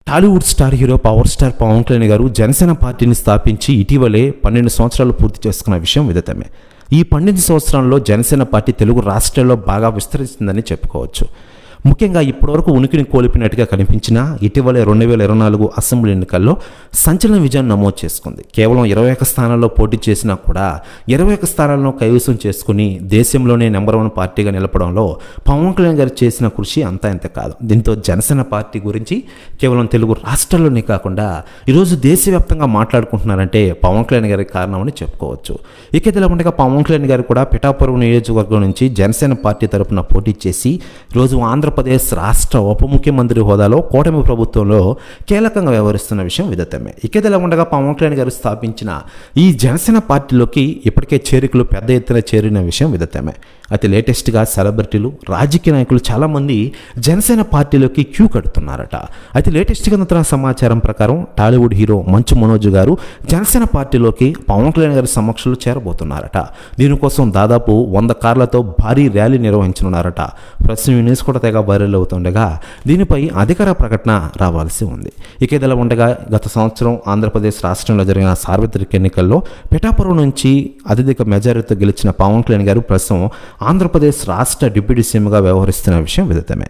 Tollywood star hero power star Pawan Kalyan గారు జనసేన పార్టీని స్థాపించి ఇటీవలే 12 సంవత్సరాలు పూర్తి చేసుకున్న విషయం విదితమే. ఈ 12 సంవత్సరాల్లో జనసేన పార్టీ తెలుగు రాష్ట్రాల్లో బాగా విస్తరించిందని చెప్పుకోవచ్చు. ముఖ్యంగా ఇప్పటివరకు ఉనికిని కోల్పోయినట్టుగా కనిపించిన ఇటీవలే 2024 అసెంబ్లీ ఎన్నికల్లో సంచలన విజయాన్ని నమోదు చేసుకుంది. కేవలం 21 స్థానాల్లో పోటీ చేసినా కూడా 21 స్థానాలను కైవసం చేసుకుని దేశంలోనే నెంబర్ 1 పార్టీగా నిలపడంలో పవన్ కళ్యాణ్ గారు చేసిన కృషి అంతా ఇంత కాదు. దీంతో జనసేన పార్టీ గురించి కేవలం తెలుగు రాష్ట్రాల్లోనే కాకుండా ఈరోజు దేశవ్యాప్తంగా మాట్లాడుకుంటున్నారంటే పవన్ కళ్యాణ్ గారికి కారణమని చెప్పుకోవచ్చు. ఇక ఇదిలా ఉండగా పవన్ కళ్యాణ్ గారు కూడా పిఠాపురం నియోజకవర్గం నుంచి జనసేన పార్టీ తరపున పోటీ చేసి ఈరోజు ఆంధ్రప్రదేశ్ రాష్ట్ర ఉప ముఖ్యమంత్రి హోదాలో కూటమి ప్రభుత్వంలో కీలకంగా వ్యవహరిస్తున్న విషయం విదితమే. ఇకదిలా ఉండగా పవన్ కళ్యాణ్ గారు స్థాపించిన ఈ జనసేన పార్టీలోకి ఇప్పటికే చేరికలు పెద్ద ఎత్తున చేరిన విషయం విదితమే. అయితే లేటెస్ట్గా సెలబ్రిటీలు రాజకీయ నాయకులు చాలామంది జనసేన పార్టీలోకి క్యూ కడుతున్నారట. అయితే లేటెస్ట్గా అందుతున్న సమాచారం ప్రకారం టాలీవుడ్ హీరో మంచు మనోజ్ గారు జనసేన పార్టీలోకి పవన్ కళ్యాణ్ గారి సమక్షంలో చేరబోతున్నారట. దీనికోసం దాదాపు 100 కార్లతో భారీ ర్యాలీ నిర్వహించనున్నారట. ప్రస్తుతం న్యూస్ కూడా తెగ వైరల్ అవుతుండగా దీనిపై అధికార ప్రకటన రావాల్సి ఉంది. ఇక ఇదిలా ఉండగా గత సంవత్సరం ఆంధ్రప్రదేశ్ రాష్ట్రంలో జరిగిన సార్వత్రిక ఎన్నికల్లో పిఠాపురం నుంచి అత్యధిక మెజారిటీతో గెలిచిన పవన్ కళ్యాణ్ గారు ప్రస్తుతం ఆంధ్రప్రదేశ్ రాష్ట్ర డిప్యూటీ సీఎంగా వ్యవహరిస్తున్న విషయం విదితమే.